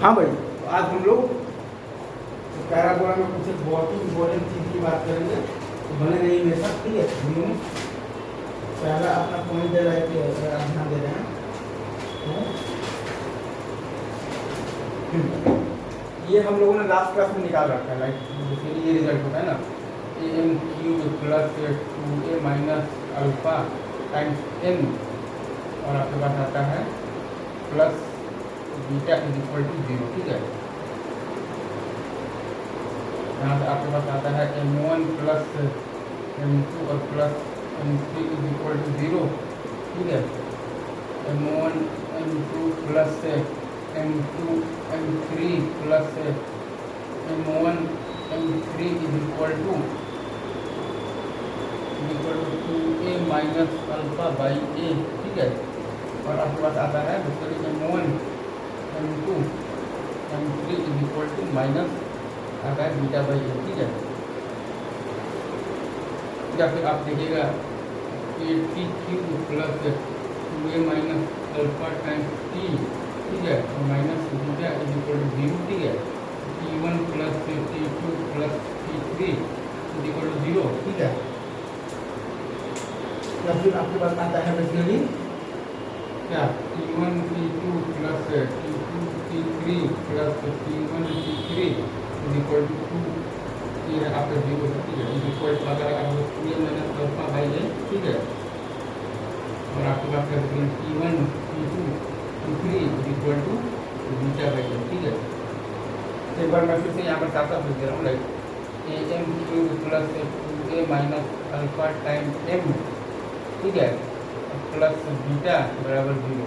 हाँ भाई, तो आज हम लोग पैराबोला में कुछ एक बहुत ही इम्पोर्टेंट चीज़ की बात करेंगे, तो बने रहिए मेरे साथ, ठीक है। वीडियो में पहला अपना पॉइंट दे रहा है कि अगर आप ध्यान दे रहे हैं तो ये हम लोगों ने लास्ट क्लास में निकाल रखा है, लाइक जैसे ये रिजल्ट होता है ना, a m cube plus 2a minus alpha times n, और आपके पास आता है plus beta is equal to 0, ठीक है। यहाँ से आपके पास आता है m1 प्लस m2 और plus m3 is equal to 0, ठीक है। m1 m2 plus m2 m3 plus m1 m3 is equal to 2a minus alpha by a, ठीक है। और आपके पास आता है basically m1 m2 m3 is equal to minus आता है बीटा बाई ए, ठीक है। या फिर आप देखिएगा t cube plus 2a minus alpha times t, ठीक है, और minus beta is equal to 0, ठीक है। T1 plus T2 plus T3 is equal to 0, ठीक है। या फिर आपके पास आता है बेसिकली क्या T1 T2 plus T2 T3 plus T1 T3 is equal to 2, ये आपका 0, ठीक है, इज इक्वल टू अगर आप a minus alpha by a, ठीक है। और आपके पास है T1 T2 T3 is equal to beta by a, ठीक है। एक बार मैं फिर से यहाँ पर साफ साफ लिख दे रहा हूँ, like a m cube plus 2a minus alpha time m, ठीक है, प्लस बीटा बराबर 0।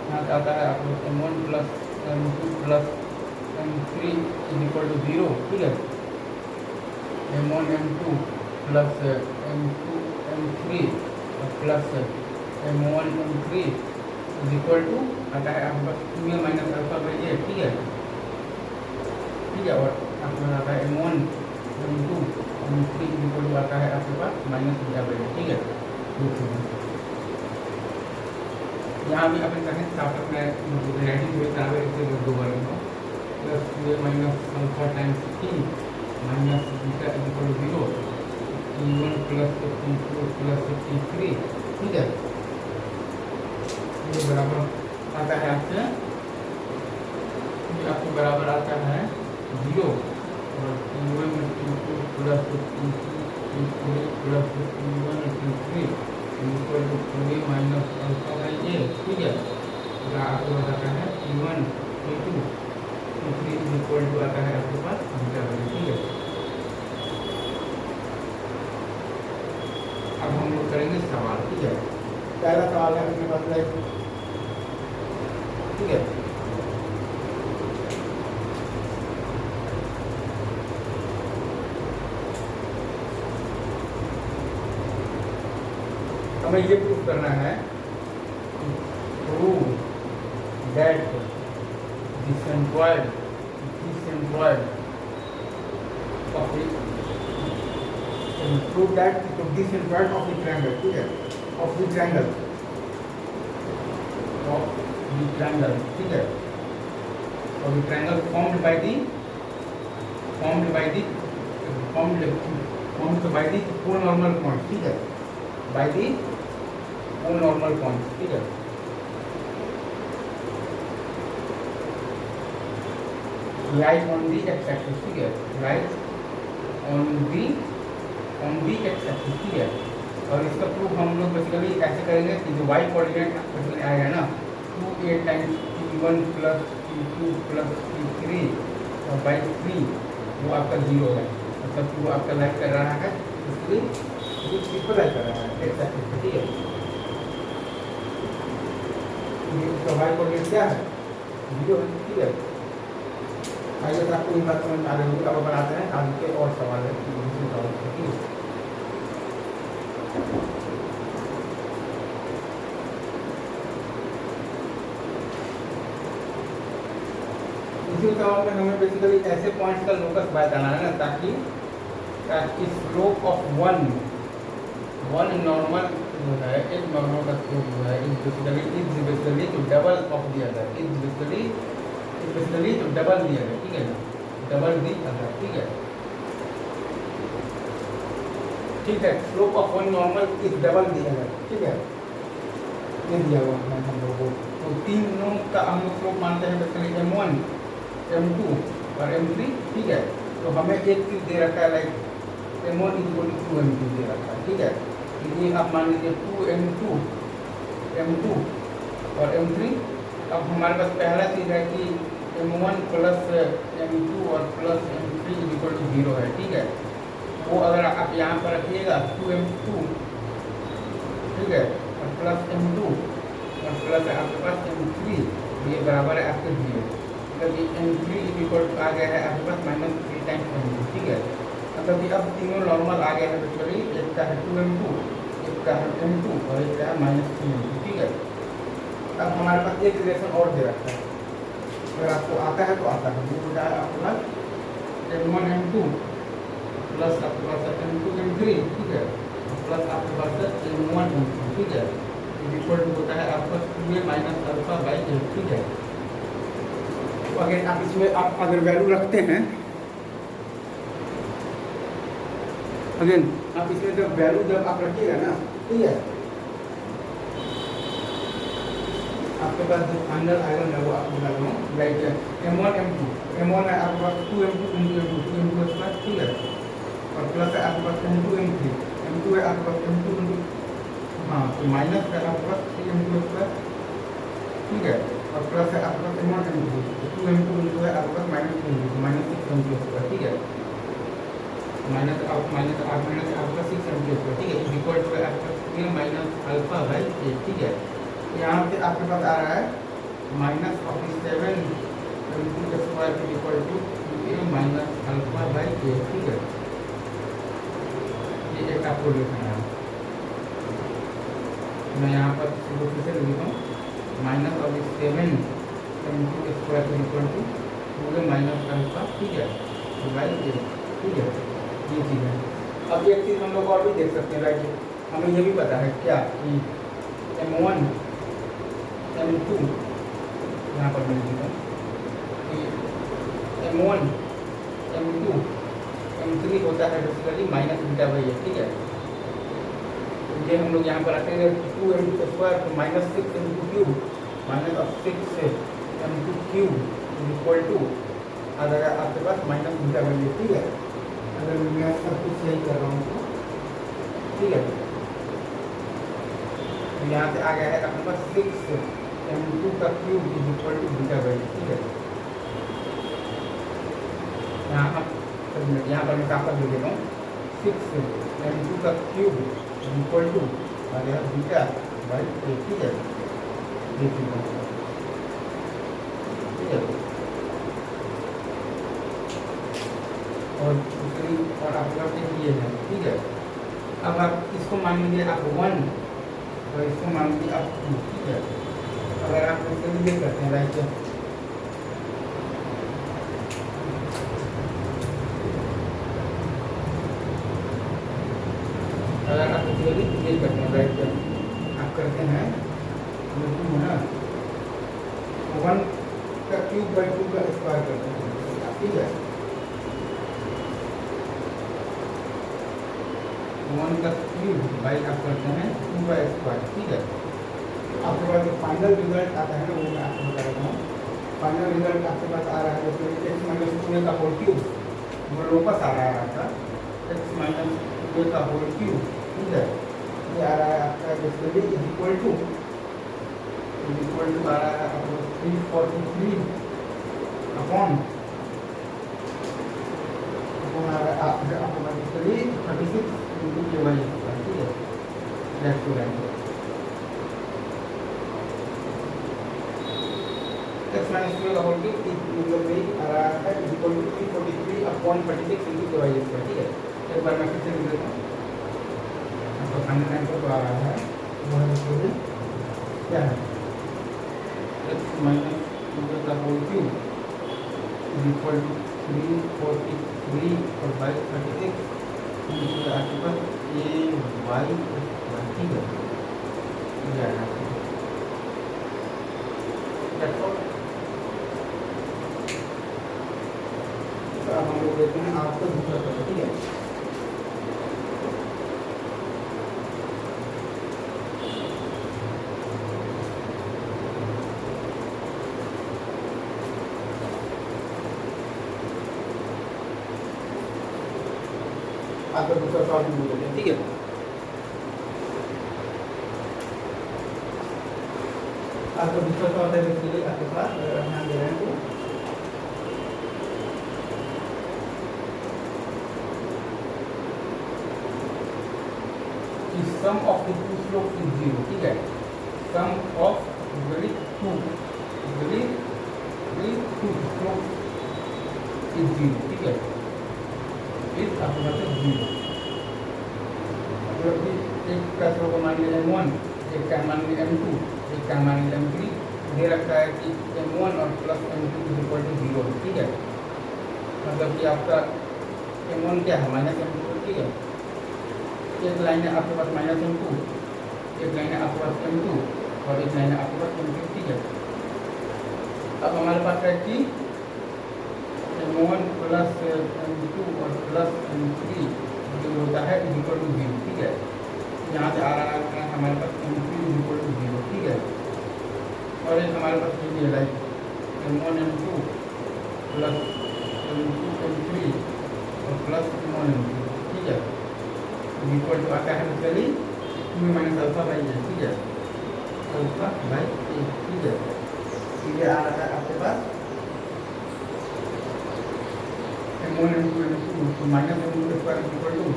यहाँ से आता है आपको m1 plus m2 plus m3 is equal to 0, ठीक है। m1 m2 plus m2 m3 plus m1 m3 is equal to आता है आपके पास 2a minus alpha by a, ठीक है, ठीक है। और आपके पास आता है m1 m2 m3 is equal to आता है आपके पास माइनस बीटा बाई a, ठीक है। यहाँ भी अपने कहें साफ में वेराइटी हुए बराबर इसे दो बार plus 2a minus alpha times t minus beta is equal to 0, T1 plus T2 plus T3, ठीक है। ये बराबर आता है आपसे, ये आपको बराबर आता है 0, और T1 T2 plus T3 plus T1 T3 equal to 2a minus alpha by a, ठीक है। तो आपको बताता है T1 T2 T3 equal to आता है आपके पास बीटा बाई a, ठीक है। अब हम लोग करेंगे सवाल, ठीक है। पहला सवाल है अपने पास, लाइक, ठीक है। हमें ये प्रूव करना है, prove that the centroid of prove that the centroid of the triangle, ठीक है, ऑफ द ट्रायंगल, ठीक है। और the triangle formed by the conormal point, ठीक है, by the कोनॉर्मल पॉइंट, ठीक है। Light on the X axis, ठीक है, light on the X axis, ठीक है। और इसका प्रूफ हम लोग बेसिकली ऐसे करेंगे कि जो वाई कोऑर्डिनेट बेसिकली आएगा ना 2a times T1 plus T2 plus T3 और बाई 3, वो आपका 0 है, मतलब वो आपका लाइट कर रहा है इसलिए ट्रिपल लाइट कर रहा है एक्स एक्सिस पे, ठीक है। इसका वाई कोऑर्डिनेट क्या है, 0 है, ठीक है। आइए आपको ये बात समझ में आ रही होगी। अब बनाते हैं आगे के और सवाल है, दूसरे सवाल, ठीक है। इसी सवाल में हमें बेसिकली ऐसे पॉइंट्स का लोकस बताना है ना, ताकि स्लोप ऑफ वन नॉर्मल जो है, एक नॉर्मल का स्लोप जो है is basically to double of the other, is basically basically तो डबल दिया गया, ठीक है ना, डबल दी अदर, ठीक है। ठीक है, slope of one normal is double दिया गया, ठीक है, ये दिया हुआ है हम लोगों को। तो तीनों का हम लोग स्लोप मानते हैं बेसिकली m1, m2 और m3, ठीक है। तो हमें एक चीज दे रखा है like m1 equal to 2m2 दे रखा है, ठीक है। ये आप मान लीजिए 2m2 m2 और m3। अब हमारे पास पहला चीज़ है कि m1 प्लस m2 और प्लस m3 इक्वल टू 0 है, ठीक है। वो अगर आप यहाँ पर रखिएगा 2m2, ठीक है, और प्लस m2 और प्लस आपके पास m3, ये बराबर है आपके 0, मतलब ये m3 इक्वल टू आ गया है आपके पास -3 टाइम्स m2, ठीक है। मतलब कि अब तीनों नॉर्मल आ गया है बेसिकली, एक का है 2m2, एक का है m2 और एक का है -3m2, ठीक है। अब हमारे पास एक रिलेशन और दे रखा है, अगर आपको आता है तो आता है, वो होता है आपके पास m1 m2 प्लस आपके पास m2 m3, ठीक है, प्लस आपके पास m1 m2, ठीक है, इक्वल टू होता है आपका 2a minus alpha by a, ठीक है। तो अगर आप इसमें आप अगर वैल्यू रखते हैं, अगेन आप इसमें जब वैल्यू जब आप रखिएगा ना, ठीक है, आपके पास जो फाइनल आयरन है वो आपको बता रहा हूँ, लाइक m1 m2, m1 है आपके पास 2m2 m2 2m2 स्क्वायर, ठीक है, और प्लस है आपके पास m2 m3, m2 है आपके पास m2 m2, हाँ, तो माइनस है आपके पास 3m2 स्क्वायर, ठीक है, और प्लस है आपके पास m1 m2, 2m2 m2 है आपके पास -6m2 स्क्वायर, ठीक है, माइनस आपके पास 6m2 स्क्वायर, ठीक है, इक्वल टू है आपके पास a minus alpha by a, ठीक है। यहाँ पे आपके पास आ रहा है -7m2 square equal to a minus alpha by a, ठीक है। ये एक आपको लिखना है, मैं यहाँ पर फिर से लिखता हूँ, -7m2 square equal to 2a minus alpha, ठीक है, बाई a, ठीक है, ये चीज़ है। अब एक चीज़ हम लोग और भी देख सकते हैं, राइट, हमें ये भी पता है क्या कि m1 m2, यहाँ पर मैं लिखूँगा कि m1 m2 m3 होता है basically minus beta by a, ठीक है। ये हम लोग यहाँ पर रखेंगे 2m2 स्क्वायर, तो -6m2 cube -6m2 cube equal to आ जाएगा आपके पास माइनस बीटा बाई a, ठीक है, अगर मैं सब कुछ सही कर रहा हूँ तो, ठीक है। तो यहाँ से आ गया है अपने पास 6m2 का cube is equal to beta by, ठीक है। यहाँ पर मैं काफा दे देता हूँ, 6m2 का क्यूब इज इक्वल टू आ गया बीटा बाई a, ठीक है, ठीक है। और दूसरी और आपके पास ये है, ठीक है। अब आप इसको मान लीजिए आप 1 और इसको मान लीजिए आप 2, ठीक है। अगर आप इसके लिए करते हैं राइट, अगर आप इसके लिए ये करते हैं राइट, आप करते हैं 2 है ना, 1 का क्यूब बाई 2 का स्क्वायर करते हैं, ठीक है, 1 का क्यूब बाई आप करते हैं 2 का स्क्वायर, ठीक है। आपके पास जो फाइनल रिजल्ट आता है ना, वो मैं आपको बता रहा हूँ। फाइनल रिजल्ट आपके पास आ रहा है जैसे x माइनस 2a का होल क्यूब, वो लोकस आ रहा है आपका x माइनस 2a का होल क्यूब, ठीक है। ये आ रहा है आपका बेसिकली इज इक्वल टू आ रहा है आपको 343 अपॉन आ रहा है आपको बेसिकली 36 into k/, ठीक है, that's too right. x minus 2 का होल क्यूब मतलब आ रहा है equal to 343 upon 36 into k/, ठीक है। एक बार मैं फिर से लिख देता हूँ, आपका फाइनल आंसर तो आ रहा है, वो है बेसिकली क्या है, x माइनस 2 का whole cube is equal to 343 और बाई 36 आपके पास a/y, ठीक है, देते हैं आपको दूसरा सवाल, ठीक है। आपका दूसरा सवाल भी बोल देते हैं, ठीक है। आपका दूसरा सवाल है बेसिकली आपके पास, अगर आप ध्यान दे रहे हैं तो sum of the two slope is zero, ठीक है। Sum of very two slope is zero, ठीक है। इज आपके पास है जीरो। मतलब कि एक का स्लोप को मान लिया M1, एक का मान लिया M2, एक का मान लिया M3, दे रखा है कि M1 और plus M2 is equal to zero, ठीक है। मतलब कि आपका M1 क्या है, माइनस M2, ठीक है। एक लाइन है आपके पास माइनस M2, एक लाइन है आपके पास M2 और एक लाइन है आपके पास M3, ठीक है। अब हमारे पास है कि M1 प्लस M2 और प्लस M3 जो होता है इज इक्वल टू जीरो, ठीक है। यहाँ से आ रहा है हमारे पास M3 is equal to zero, ठीक है। और एक हमारे पास ये like M1 M2 plus M2 M3 और प्लस M1 M3, ठीक है। इक्वल टू आता है basically 2 minus alpha by A, ठीक है। अल्फा बाई ए, ठीक है। ये आ रहा है आपके पास M1 M2 M2 minus M2 square equal to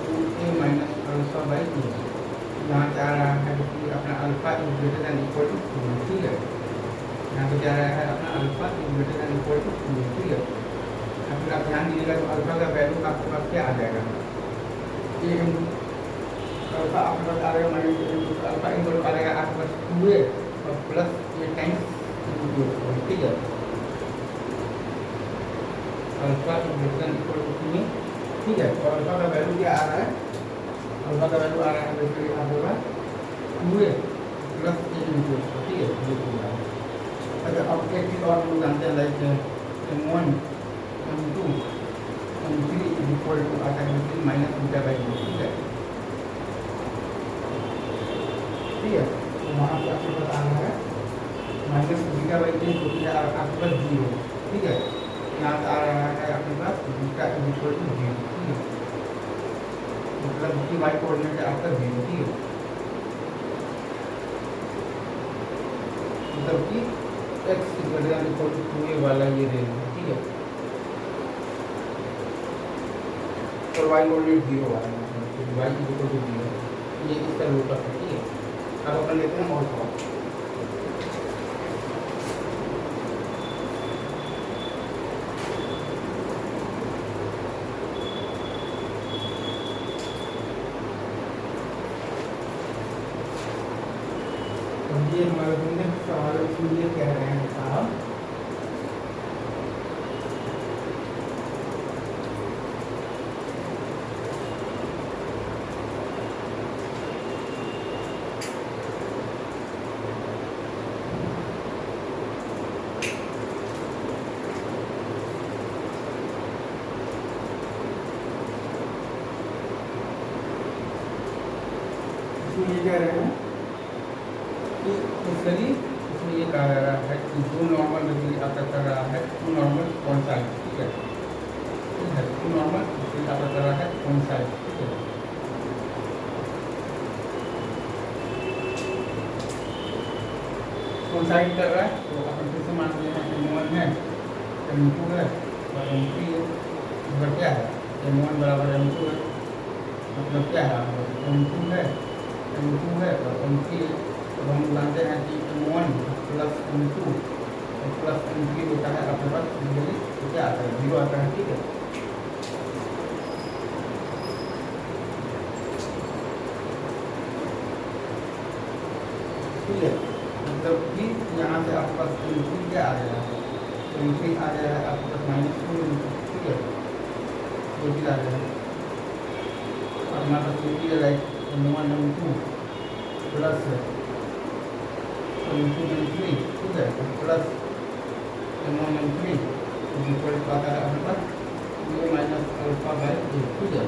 2a minus alpha by A. यहाँ से आ रहा है कि अपना alpha is greater than equal to 2, ठीक है। यहाँ पे क्या आ रहा है अपना alpha is greater than equal to 2, ठीक है। अगर आप ध्यान दीजिएगा तो अल्फा का वैल्यू आपके पास क्या आ जाएगा, ये अल्फा आपके पास आ जाएगा माइनस अल्फा इक्वल आ जाएगा आपके पास 2a और प्लस ये टाइम्स 2, ठीक है। Alpha is greater than equal to 2, ठीक है। और अल्फा का वैल्यू क्या आ रहा है, अल्फा का वैल्यू आ रहा है बेसिकली आपके पास 2a प्लस a इंटू, ठीक है। ये पूरा है। अच्छा अब एक चीज़ और हम जानते हैं like M1 M2 M3 is equal to आता है माइनस बीटा बाई ए, ठीक है। ठीक है, तो वहाँ पे आपके पास आ रहा है माइनस बीटा बाई ए जो कि आपके पास जीरो, ठीक है। यहाँ से आ रहा है आपके पास beta is equal to zero, ठीक है। मतलब कि वाई कोऑर्डिनेट है आपका जीरो, ठीक है। मतलब कि एक्स इक्वल टू 2a वाला ये रेंज है, ठीक है। और वाई कोऑर्डिनेट जीरो वाला है, वाई इक्वल टू जीरो, ये इसका रूट है, ठीक है। अब अपन लेते हैं और सवाल। ये हमारे बंदे सवाल ये कह रहे हैं साहब ये कह रहे हैं कि इसमें ये कहा जा रहा है कि जो नॉर्मल आपका कर रहा है टू नॉर्मल कौन सा है, ठीक है। ठीक है, टू नॉर्मल आपका कर रहा है कौन सा है, ठीक है। कौन सा कर रहा है तो अपन फिर से मान लेते हैं M1 है M2 है और M3 है। मतलब क्या है M1 बराबर M2 है, मतलब क्या है M2 है और M3 है। तो हम जानते हैं कि M1 प्लस M2 और प्लस M3 होता है आपके पास तो क्या आता है, जीरो आता है, ठीक है। ठीक है, मतलब कि यहाँ से आपके पास M3 क्या आ जाएगा, M3 आ जाएगा आपके पास -2, ठीक है। ये भी आ जाएगा और हमारे पास M3 like M1 M2 plus M2 M3, ठीक है, plus M1 M3 equal to आता है अपने पास A minus alpha by A, ठीक है।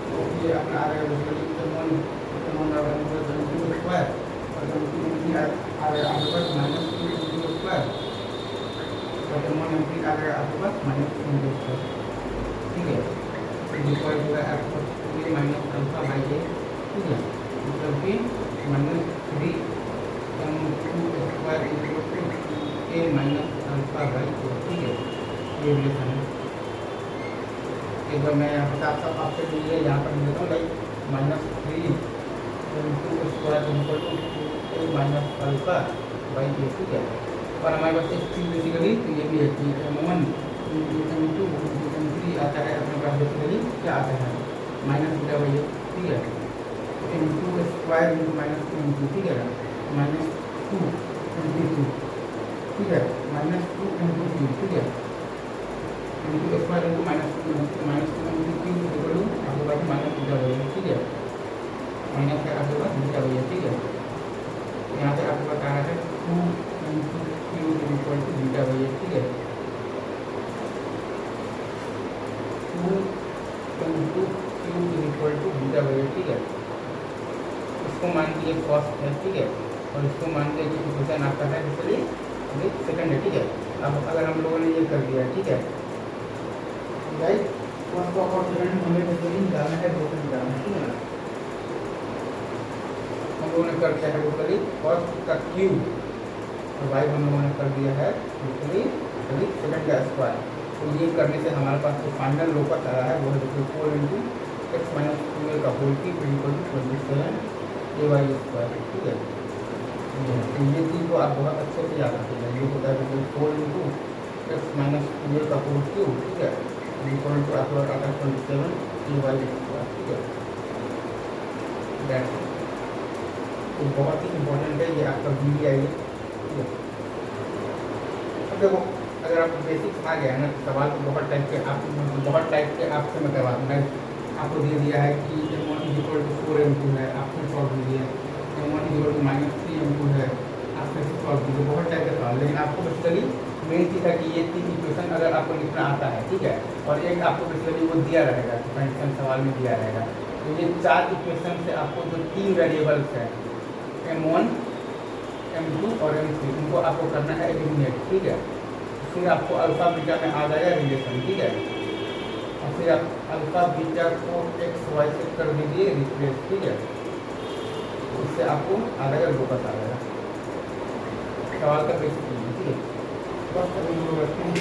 तो ये अपना आ रहेगा बेसिकली m1 स्क्वायर और m2 आ रहेगा आपके पास माइनस 2 स्क्वायर और m1 m3 आ रहेगा आपके पास माइनस 2 स्क्वायर, ठीक है। इक्वल टू है आपके पास A minus alpha by A, ठीक है, मतलब कि minus 3 m2 square equal to A minus alpha by A, ठीक है। ये रिलेशन है। एक बार मैं यहाँ पर साफ आपसे लिए यहाँ पर लिखता हूँ like -3 m2 square equal to A minus alpha by A, ठीक है। और हमारे पास एक चीज़ बेसिकली तो ये भी है कि m1 m2 m3 आता है अपने पास बेसिकली क्या आता है माइनस बीटा बाई ए, ठीक है। तो m2 square into minus 2 m2, ठीक है, -2 m2, ठीक है, -2 m2, ठीक है, m2 square into -2 m2 equal to आपके पास माइनस बीटा बाई ए, ठीक है, माइनस है आपके पास बीटा बाई ए, ठीक है। यहाँ से आपके पास आ रहा है 2 m2 equal to beta by A, ठीक है, 2 m2 equal to beta by A, ठीक है। इसको मान लीजिए कॉस्ट है, ठीक है, और इसको मान लीजिए कि इक्वेशन आपका है इसलिए सेकंड है, ठीक है। अब अगर हम लोगों ने ये कर दिया, ठीक है राइट, फर्स्ट और सेकंड हमें बेसिकली निकालना है, दो निकालना है, ठीक है। हम लोगों ने कर दिया है बेसिकली फर्स्ट का क्यूब और वाई हम लोगों ने कर दिया है बेसिकली सेकंड का स्क्वायर। तो ये करने से हमारे पास जो फाइनल लोकस आ रहा है वो है बेसिकली 4 इंटू एक्स माइनस 2 का होल की equal to 27 a y square, ठीक है। तो ये चीज़ को आप बहुत अच्छे से याद रखिएगा। ये होता है बिल्कुल 4 इंटू एक्स माइनस 2 का होल क्यूब, ठीक है, इक्वल टू आपका आता है 27 ए वाई स्क्वायर, ठीक है। दैट्स तो बहुत ही इम्पोर्टेंट है ये आपका बी आई, ठीक है। अब देखो अगर आप बेसिक्स आ गया है ना सवाल तो बहुत टाइप के आपसे मैं करवा दूँगा। आपको दे दिया है कि m1 इक्वल टू 4 m2 है, आपने सॉल्व कीजिए, m1 इक्वल टू -3 m2 है, आपने सॉल्व कीजिए, बहुत टाइप के सवाल। लेकिन आपको बेसिकली मेन चीज़ है कि ये 3 इक्वेशन अगर आपको लिखना आता है, ठीक है, और एक आपको बेसिकली वो दिया रहेगा कंडीशन सवाल में दिया रहेगा। तो ये 4 इक्वेशन से आपको जो 3 वेरिएबल्स हैं m1 m2 और m3 उनको आपको करना है एलिमिनेट, ठीक है। फिर आपको अल्फा बीटा में आ जाएगा रिलेशन, ठीक है, और फिर आप अल्फा बीटा को एक्स वाई से कर दीजिए रिप्लेस, ठीक है। उससे आपको आ जाएगा लोकस आ जाएगा। सवाल का बेसिक, ठीक है। बस अभी हम लोग रखते हैं।